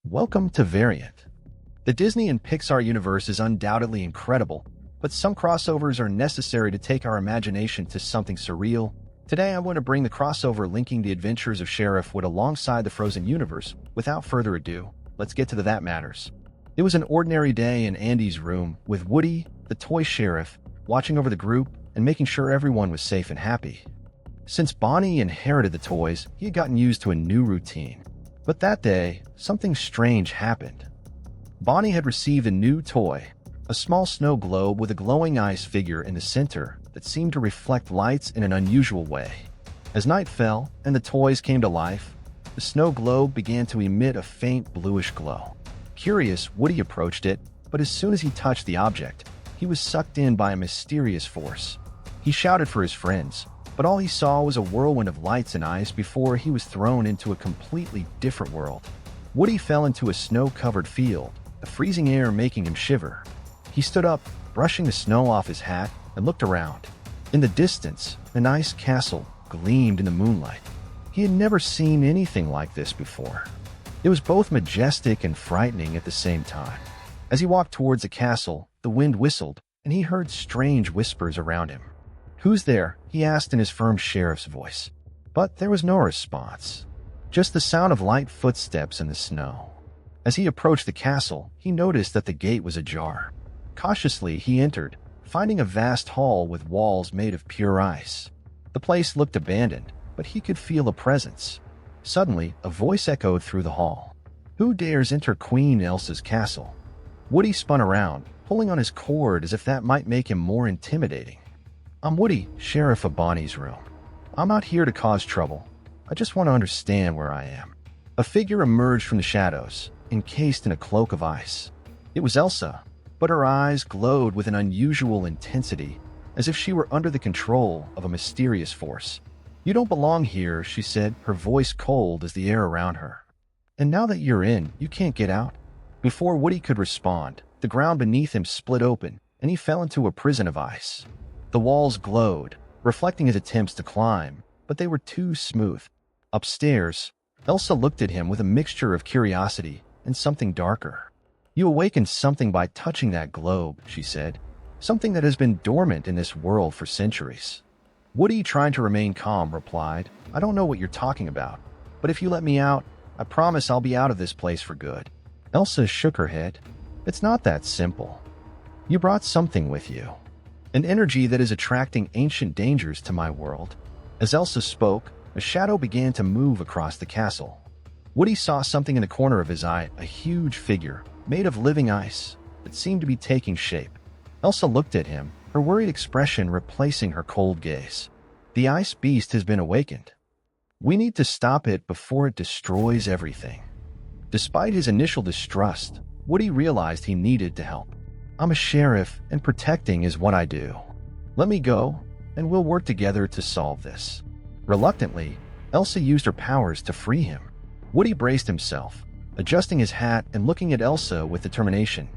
Welcome to Variant. The Disney and Pixar universe is undoubtedly incredible, but some crossovers are necessary to take our imagination to something surreal. Today I want to bring the crossover linking the adventures of Sheriff Wood alongside the Frozen universe. Without further ado, let's get to the That Matters. It was an ordinary day in Andy's room, with Woody, the toy sheriff, watching over the group and making sure everyone was safe and happy. Since Bonnie inherited the toys, he had gotten used to a new routine. But that day, something strange happened. Bonnie had received a new toy, a small snow globe with a glowing ice figure in the center that seemed to reflect lights in an unusual way. As night fell and the toys came to life, the snow globe began to emit a faint bluish glow. Curious, Woody approached it, but as soon as he touched the object, he was sucked in by a mysterious force. He shouted for his friends, but all he saw was a whirlwind of lights and ice before he was thrown into a completely different world. Woody fell into a snow-covered field, the freezing air making him shiver. He stood up, brushing the snow off his hat, and looked around. In the distance, an ice castle gleamed in the moonlight. He had never seen anything like this before. It was both majestic and frightening at the same time. As he walked towards the castle, the wind whistled, and he heard strange whispers around him. "Who's there?" he asked in his firm sheriff's voice. But there was no response, just the sound of light footsteps in the snow. As he approached the castle, he noticed that the gate was ajar. Cautiously, he entered, finding a vast hall with walls made of pure ice. The place looked abandoned, but he could feel a presence. Suddenly, a voice echoed through the hall. "Who dares enter Queen Elsa's castle?" Woody spun around, pulling on his cord as if that might make him more intimidating. "I'm Woody, sheriff of Bonnie's room. I'm not here to cause trouble. I just want to understand where I am." A figure emerged from the shadows, encased in a cloak of ice. It was Elsa, but her eyes glowed with an unusual intensity, as if she were under the control of a mysterious force. "You don't belong here," she said, her voice cold as the air around her. "And now that you're in, you can't get out." Before Woody could respond, the ground beneath him split open, and he fell into a prison of ice. The walls glowed, reflecting his attempts to climb, but they were too smooth. Upstairs, Elsa looked at him with a mixture of curiosity and something darker. "You awakened something by touching that globe," she said. "Something that has been dormant in this world for centuries." Woody, trying to remain calm, replied, "I don't know what you're talking about, but if you let me out, I promise I'll be out of this place for good." Elsa shook her head. "It's not that simple. You brought something with you. An energy that is attracting ancient dangers to my world." As Elsa spoke, a shadow began to move across the castle. Woody saw something in the corner of his eye, a huge figure, made of living ice, that seemed to be taking shape. Elsa looked at him, her worried expression replacing her cold gaze. "The ice beast has been awakened. We need to stop it before it destroys everything." Despite his initial distrust, Woody realized he needed to help. "I'm a sheriff, and protecting is what I do. Let me go, and we'll work together to solve this." Reluctantly, Elsa used her powers to free him. Woody braced himself, adjusting his hat and looking at Elsa with determination.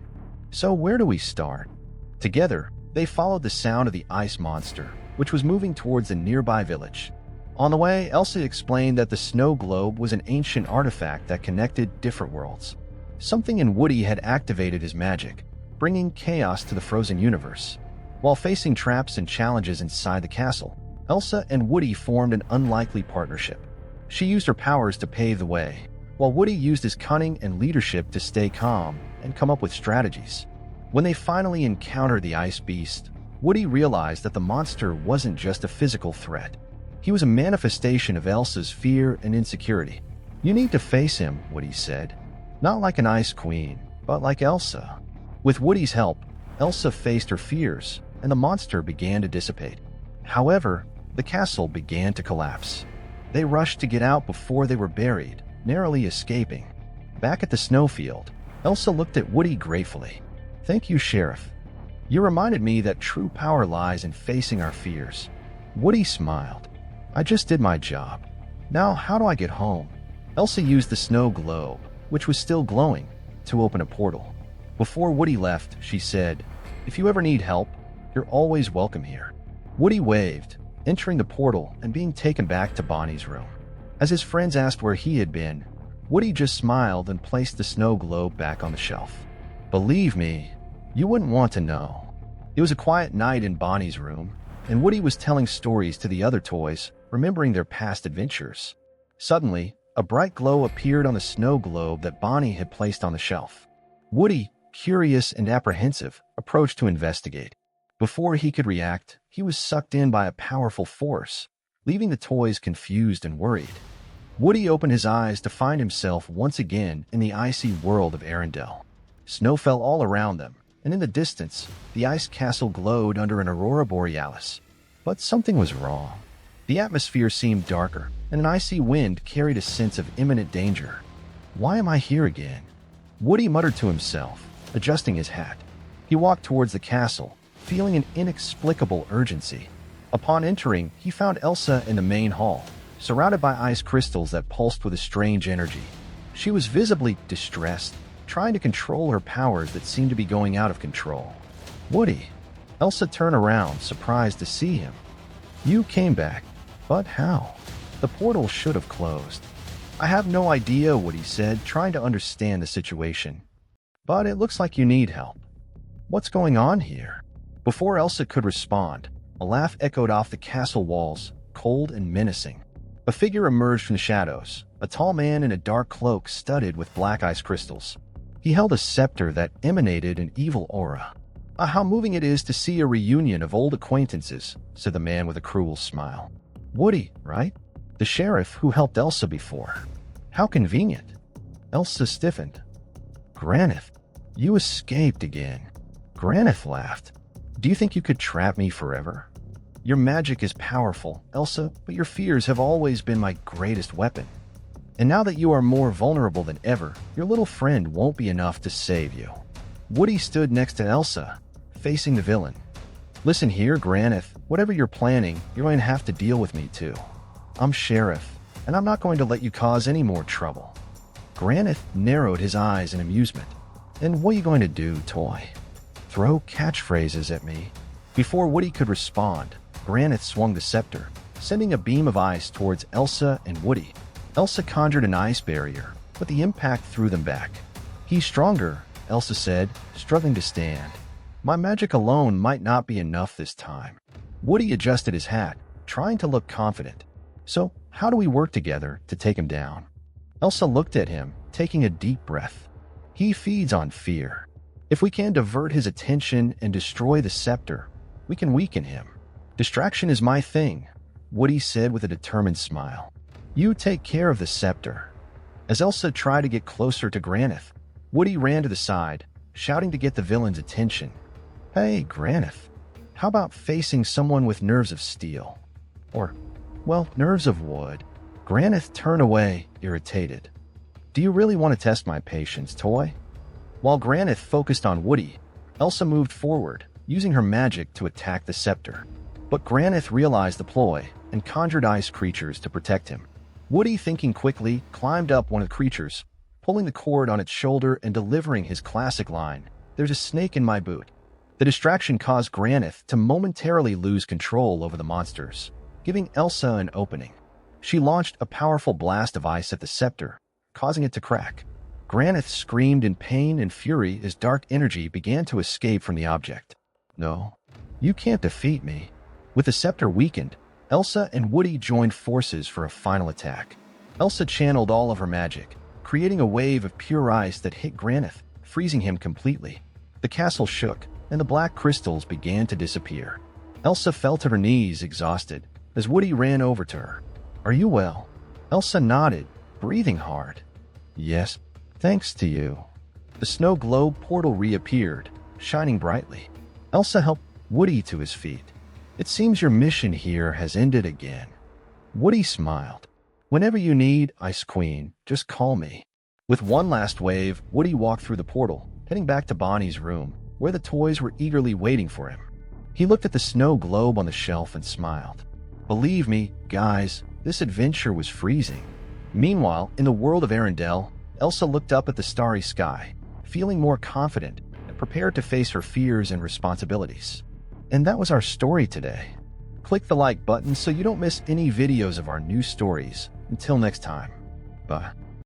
"So where do we start?" Together, they followed the sound of the ice monster, which was moving towards a nearby village. On the way, Elsa explained that the snow globe was an ancient artifact that connected different worlds. Something in Woody had activated his magic, bringing chaos to the Frozen universe. While facing traps and challenges inside the castle, Elsa and Woody formed an unlikely partnership. She used her powers to pave the way, while Woody used his cunning and leadership to stay calm and come up with strategies. When they finally encountered the ice beast, Woody realized that the monster wasn't just a physical threat. He was a manifestation of Elsa's fear and insecurity. "You need to face him," Woody said. "Not like an ice queen, but like Elsa." With Woody's help, Elsa faced her fears, and the monster began to dissipate. However, the castle began to collapse. They rushed to get out before they were buried, narrowly escaping. Back at the snowfield, Elsa looked at Woody gratefully. "Thank you, Sheriff. You reminded me that true power lies in facing our fears." Woody smiled. "I just did my job. Now how do I get home?" Elsa used the snow globe, which was still glowing, to open a portal. Before Woody left, she said, "If you ever need help, you're always welcome here." Woody waved, entering the portal and being taken back to Bonnie's room. As his friends asked where he had been, Woody just smiled and placed the snow globe back on the shelf. Believe me, you wouldn't want to know. It was a quiet night in Bonnie's room, and Woody was telling stories to the other toys, remembering their past adventures. Suddenly, a bright glow appeared on the snow globe that Bonnie had placed on the shelf. Woody, curious and apprehensive, approached to investigate. Before he could react, he was sucked in by a powerful force, leaving the toys confused and worried. Woody opened his eyes to find himself once again in the icy world of Arendelle. Snow fell all around them, and in the distance, the ice castle glowed under an aurora borealis. But something was wrong. The atmosphere seemed darker, and an icy wind carried a sense of imminent danger. Why am I here again? Woody muttered to himself, adjusting his hat. He walked towards the castle, feeling an inexplicable urgency. Upon entering, he found Elsa in the main hall, surrounded by ice crystals that pulsed with a strange energy. She was visibly distressed, trying to control her powers that seemed to be going out of control. Woody. Elsa turned around, surprised to see him. You came back, but how? The portal should have closed. I have no idea, Woody said, trying to understand the situation. But it looks like you need help. What's going on here? Before Elsa could respond, a laugh echoed off the castle walls, cold and menacing. A figure emerged from the shadows, a tall man in a dark cloak studded with black ice crystals. He held a scepter that emanated an evil aura. How moving it is to see a reunion of old acquaintances, said the man with a cruel smile. Woody, right? The sheriff who helped Elsa before. How convenient. Elsa stiffened. Granth, you escaped again. Granth laughed. Do you think you could trap me forever? Your magic is powerful, Elsa, but your fears have always been my greatest weapon. And now that you are more vulnerable than ever, your little friend won't be enough to save you. Woody stood next to Elsa, facing the villain. Listen here, Granth, whatever you're planning, you're going to have to deal with me too. I'm sheriff, and I'm not going to let you cause any more trouble. Granth narrowed his eyes in amusement. And what are you going to do, toy? Throw catchphrases at me? Before Woody could respond, Granth swung the scepter, sending a beam of ice towards Elsa and Woody. Elsa conjured an ice barrier, but the impact threw them back. He's stronger, Elsa said, struggling to stand. My magic alone might not be enough this time. Woody adjusted his hat, trying to look confident. So, how do we work together to take him down? Elsa looked at him, taking a deep breath. He feeds on fear. If we can divert his attention and destroy the scepter, we can weaken him. Distraction is my thing, Woody said with a determined smile. You take care of the scepter. As Elsa tried to get closer to Granth, Woody ran to the side, shouting to get the villain's attention. Hey, Granth, how about facing someone with nerves of steel? Or, well, nerves of wood. Granth turned away, irritated. Do you really want to test my patience, toy? While Granth focused on Woody, Elsa moved forward, using her magic to attack the scepter. But Granth realized the ploy and conjured ice creatures to protect him. Woody, thinking quickly, climbed up one of the creatures, pulling the cord on its shoulder and delivering his classic line, "There's a snake in my boot." The distraction caused Granth to momentarily lose control over the monsters, giving Elsa an opening. She launched a powerful blast of ice at the scepter, causing it to crack. Granth screamed in pain and fury as dark energy began to escape from the object. No, you can't defeat me. With the scepter weakened, Elsa and Woody joined forces for a final attack. Elsa channeled all of her magic, creating a wave of pure ice that hit Granth, freezing him completely. The castle shook, and the black crystals began to disappear. Elsa fell to her knees, exhausted, as Woody ran over to her. Are you well? Elsa nodded, breathing hard. Yes, thanks to you. The snow globe portal reappeared, shining brightly. Elsa helped Woody to his feet. It seems your mission here has ended again. Woody smiled. Whenever you need, Ice Queen, just call me. With one last wave, Woody walked through the portal, heading back to Bonnie's room, where the toys were eagerly waiting for him. He looked at the snow globe on the shelf and smiled. Believe me, guys, this adventure was freezing. Meanwhile, in the world of Arendelle, Elsa looked up at the starry sky, feeling more confident and prepared to face her fears and responsibilities. And that was our story today. Click the like button so you don't miss any videos of our new stories. Until next time. Bye.